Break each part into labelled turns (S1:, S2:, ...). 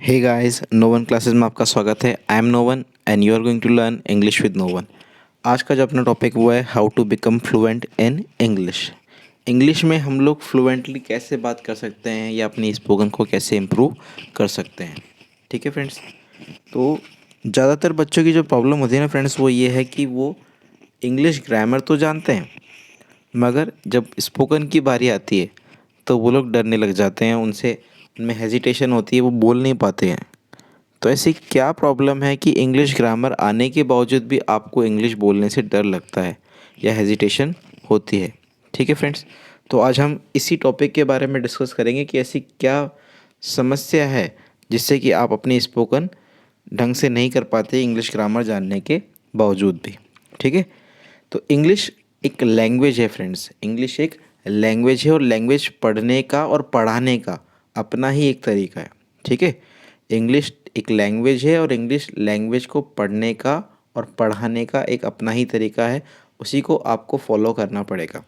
S1: Hey guys, known classes में आपका स्वागत है। I am Novan and you are going to learn English with Novan. आज का जो अपना टॉपिक वो है how to become fluent in English. English में हम लोग फ्लुएंटली कैसे बात कर सकते हैं या अपनी स्पोकन को कैसे इम्प्रूव कर सकते हैं। ठीक है फ्रेंड्स, तो ज़्यादातर बच्चों की जो प्रॉब्लम होती है ना फ्रेंड्स, वो ये है कि वो इंग्लिश ग्रामर तो जानते हैं मगर जब स्पोकन की बारी आती है तो वो लोग डरने लग जाते हैं, उनसे उनमें हेजिटेशन होती है, वो बोल नहीं पाते हैं। तो ऐसी क्या प्रॉब्लम है कि इंग्लिश ग्रामर आने के बावजूद भी आपको इंग्लिश बोलने से डर लगता है या हेजिटेशन होती है। ठीक है फ्रेंड्स, तो आज हम इसी टॉपिक के बारे में डिस्कस करेंगे कि ऐसी क्या समस्या है जिससे कि आप अपनी स्पोकन ढंग से नहीं कर पाते इंग्लिश ग्रामर जानने के बावजूद भी। ठीक है, तो इंग्लिश एक लैंग्वेज है फ्रेंड्स। इंग्लिश एक लैंग्वेज है और लैंग्वेज पढ़ने का और पढ़ाने का अपना ही एक तरीका है। ठीक है, इंग्लिश एक लैंग्वेज है और इंग्लिश लैंग्वेज को पढ़ने का और पढ़ाने का एक अपना ही तरीका है। उसी को आपको फॉलो करना पड़ेगा,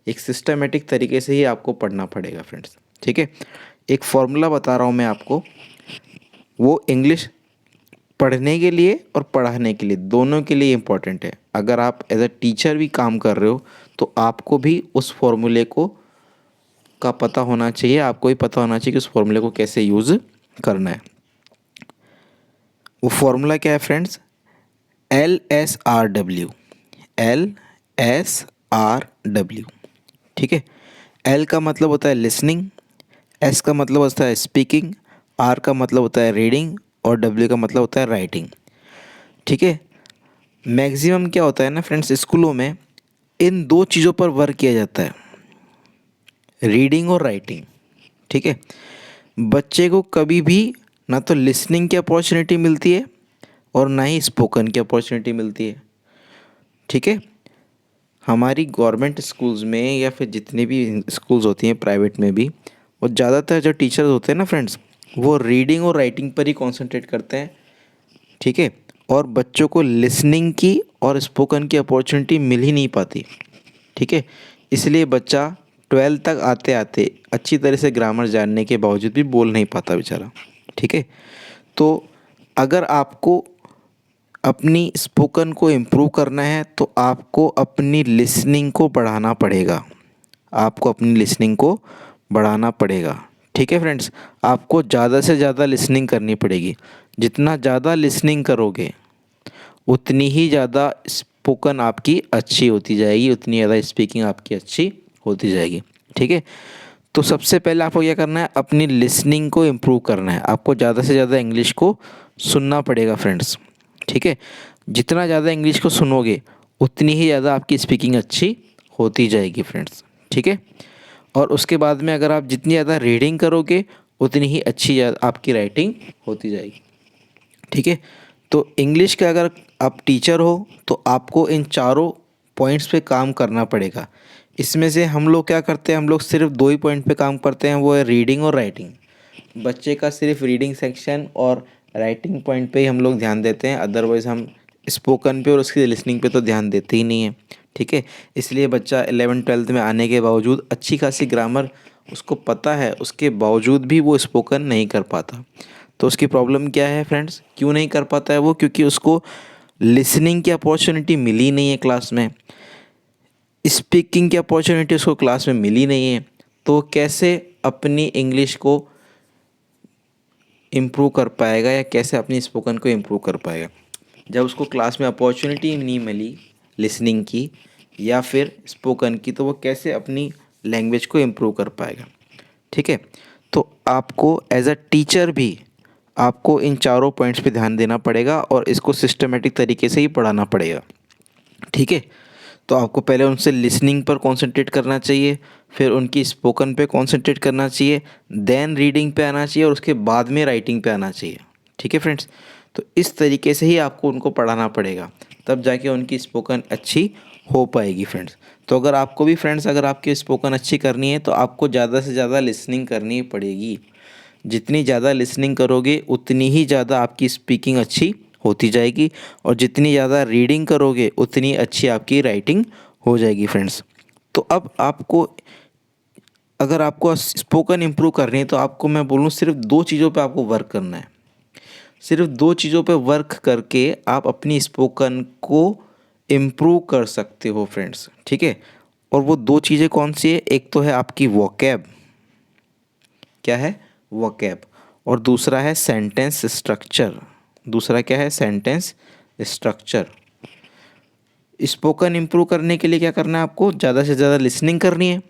S1: एक सिस्टमेटिक तरीके से ही आपको पढ़ना पड़ेगा फ्रेंड्स। ठीक है, एक फॉर्मूला बता रहा हूँ मैं आपको, वो इंग्लिश पढ़ने के लिए और पढ़ाने के लिए दोनों के लिए इम्पॉर्टेंट है। अगर आप एज अ टीचर भी काम कर रहे हो तो आपको भी उस फॉर्मूले को का पता होना चाहिए, आपको भी पता होना चाहिए कि उस फॉर्मूले को कैसे यूज़ करना है। वो फॉर्मूला क्या है फ्रेंड्स? LSRW। LSRW। ठीक है, L का मतलब होता है लिसनिंग, S का मतलब होता है स्पीकिंग, R का मतलब होता है रीडिंग और W का मतलब होता है राइटिंग। ठीक है, मैक्सिमम क्या होता है ना फ्रेंड्स, स्कूलों में इन दो चीज़ों पर वर्क किया जाता है, रीडिंग और राइटिंग। ठीक है, बच्चे को कभी भी ना तो लिसनिंग की अपॉर्चुनिटी मिलती है और ना ही स्पोकन की अपॉर्चुनिटी मिलती है। ठीक है, हमारी गवर्नमेंट स्कूल्स में या फिर जितने भी स्कूल्स होती हैं प्राइवेट में भी, वो ज़्यादातर जो टीचर्स होते हैं ना फ्रेंड्स, वो रीडिंग और राइटिंग पर ही कॉन्सेंट्रेट करते हैं। ठीक है, और बच्चों को लिसनिंग की और स्पोकन की अपॉर्चुनिटी मिल ही नहीं पाती। ठीक है, इसलिए बच्चा 12th तक आते आते अच्छी तरह से ग्रामर जानने के बावजूद भी बोल नहीं पाता बेचारा। ठीक है, तो अगर आपको अपनी स्पोकन को इम्प्रूव करना है तो आपको अपनी लिसनिंग को बढ़ाना पड़ेगा। आपको अपनी लिसनिंग को बढ़ाना पड़ेगा। ठीक है फ्रेंड्स, आपको ज़्यादा से ज़्यादा लिसनिंग करनी पड़ेगी। जितना ज़्यादा लिसनिंग करोगे उतनी ही ज़्यादा स्पोकन आपकी अच्छी होती जाएगी, उतनी ज़्यादा स्पीकिंग आपकी अच्छी होती जाएगी। ठीक है, तो सबसे पहले आपको क्या करना है, अपनी लिसनिंग को इम्प्रूव करना है। आपको ज़्यादा से ज़्यादा इंग्लिश को सुनना पड़ेगा फ्रेंड्स। ठीक है, जितना ज़्यादा इंग्लिश को सुनोगे उतनी ही ज़्यादा आपकी स्पीकिंग अच्छी होती जाएगी फ्रेंड्स। ठीक है, और उसके बाद में अगर आप जितनी ज़्यादा रीडिंग करोगे उतनी ही अच्छी आपकी राइटिंग होती जाएगी। ठीक है, तो इंग्लिश के अगर आप टीचर हो तो आपको इन चारों पॉइंट्स पे काम करना पड़ेगा। इसमें से हम लोग क्या करते हैं, हम लोग सिर्फ दो ही पॉइंट पे काम करते हैं, वो है रीडिंग और राइटिंग। बच्चे का सिर्फ रीडिंग सेक्शन और राइटिंग पॉइंट पे ही हम लोग ध्यान देते हैं, अदरवाइज़ हम स्पोकन पे और उसकी लिसनिंग पे तो ध्यान देते ही नहीं है। ठीक है, इसलिए बच्चा 11th-12th में आने के बावजूद अच्छी खासी ग्रामर उसको पता है, उसके बावजूद भी वो स्पोकन नहीं कर पाता। तो उसकी प्रॉब्लम क्या है फ्रेंड्स, क्यों नहीं कर पाता है वो? क्योंकि उसको लिसनिंग की अपॉर्चुनिटी मिली नहीं है क्लास में, स्पीकिंग की अपॉर्चुनिटी उसको क्लास में मिली नहीं है। तो कैसे अपनी इंग्लिश को इम्प्रूव कर पाएगा या कैसे अपनी स्पोकन को इम्प्रूव कर पाएगा जब उसको क्लास में अपॉर्चुनिटी नहीं मिली लिसनिंग की या फिर स्पोकन की? तो वो कैसे अपनी लैंग्वेज को इम्प्रूव कर पाएगा? ठीक है, तो आपको एज अ टीचर भी आपको इन चारों पॉइंट्स पे ध्यान देना पड़ेगा और इसको सिस्टमेटिक तरीके से ही पढ़ाना पड़ेगा। ठीक है, तो आपको पहले उनसे लिसनिंग पर कंसंट्रेट करना चाहिए, फिर उनकी स्पोकन पे कंसंट्रेट करना चाहिए, देन रीडिंग पे आना चाहिए और उसके बाद में राइटिंग पे आना चाहिए। ठीक है फ्रेंड्स, तो इस तरीके से ही आपको उनको पढ़ाना पड़ेगा, तब जाके उनकी स्पोकन अच्छी हो पाएगी फ्रेंड्स। तो अगर आपको भी फ्रेंड्स, अगर आपकी स्पोकन अच्छी करनी है तो आपको ज़्यादा से ज़्यादा लिसनिंग करनी पड़ेगी। जितनी ज़्यादा लिसनिंग करोगे उतनी ही ज़्यादा आपकी स्पीकिंग अच्छी होती जाएगी और जितनी ज़्यादा रीडिंग करोगे उतनी अच्छी आपकी राइटिंग हो जाएगी फ्रेंड्स। तो अब आपको अगर आपको स्पोकन इम्प्रूव करनी है तो आपको मैं बोलूँ सिर्फ 2 चीज़ों पे आपको वर्क करना है। सिर्फ 2 चीज़ों पे वर्क करके आप अपनी स्पोकन को इम्प्रूव कर सकते हो फ्रेंड्स, ठीक है। और वो 2 चीज़ें कौन सी है, एक तो है आपकी वोकैब, क्या है, वोकैब, और दूसरा है सेंटेंस स्ट्रक्चर। दूसरा क्या है, सेंटेंस स्ट्रक्चर। स्पोकन इम्प्रूव करने के लिए क्या करना है आपको, ज़्यादा से ज़्यादा लिसनिंग करनी है,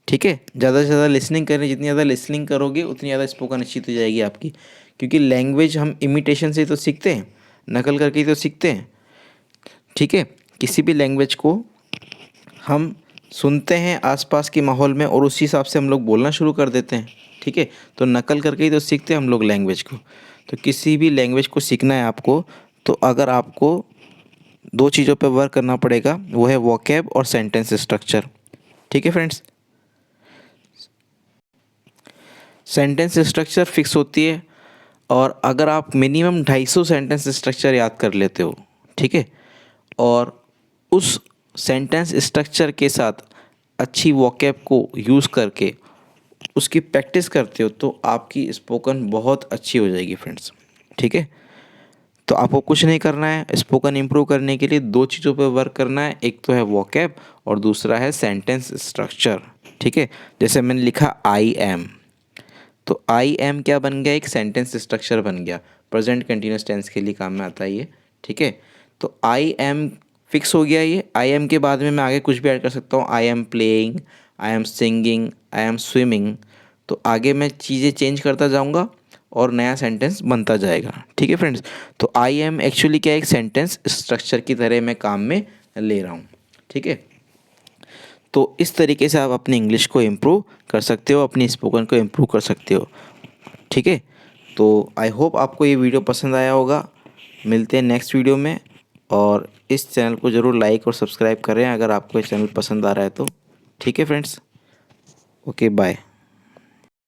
S1: ठीक है। ज़्यादा से ज़्यादा लिसनिंग करनी, जितनी ज़्यादा लिसनिंग करोगे उतनी ज़्यादा स्पोकन अच्छी हो जाएगी आपकी। क्योंकि लैंग्वेज हम इमिटेशन से तो सीखते हैं, नकल करके ही तो सीखते हैं, ठीक है। किसी भी लैंग्वेज को हम सुनते हैं आसपास के माहौल में और उसी हिसाब से हम लोग बोलना शुरू कर देते हैं, ठीक है। तो नकल करके ही तो सीखते हैं हम लोग लैंग्वेज को। तो किसी भी लैंग्वेज को सीखना है आपको, तो अगर आपको 2 चीज़ों पे वर्क करना पड़ेगा, वो है वोकैब और सेंटेंस स्ट्रक्चर, ठीक है फ्रेंड्स। सेंटेंस स्ट्रक्चर फिक्स होती है, और अगर आप मिनिमम 250 सेंटेंस स्ट्रक्चर याद कर लेते हो, ठीक है, और उस सेंटेंस स्ट्रक्चर के साथ अच्छी वोकैब को यूज़ करके उसकी प्रैक्टिस करते हो तो आपकी स्पोकन बहुत अच्छी हो जाएगी फ्रेंड्स, ठीक है। तो आपको कुछ नहीं करना है, स्पोकन इम्प्रूव करने के लिए 2 चीज़ों पे वर्क करना है, एक तो है वोकैब और दूसरा है सेंटेंस स्ट्रक्चर, ठीक है। जैसे मैंने लिखा आई एम, तो आई एम क्या बन गया, एक सेंटेंस स्ट्रक्चर बन गया, प्रेजेंट कंटिन्यूस टेंस के लिए काम में आता है ये, ठीक है। तो आई एम फिक्स हो गया, ये आई एम के बाद में मैं आगे कुछ भी ऐड कर सकता हूँ, I am playing, I am singing, I am swimming. तो आगे मैं चीज़ें चेंज करता जाऊँगा और नया सेंटेंस बनता जाएगा, ठीक है फ्रेंड्स। तो आई एम एक्चुअली क्या है, एक सेंटेंस स्ट्रक्चर की तरह मैं काम में ले रहा हूँ, ठीक है। तो इस तरीके से आप अपनी इंग्लिश को इम्प्रूव कर सकते हो, अपनी स्पोकन को इम्प्रूव कर सकते हो, ठीक है। तो आई होप आपको ये वीडियो पसंद आया होगा। मिलते हैं नेक्स्ट वीडियो में, और इस चैनल को ज़रूर लाइक और सब्सक्राइब करें अगर आपको ये चैनल पसंद आ रहा है तो, ठीक है फ्रेंड्स। Okay bye.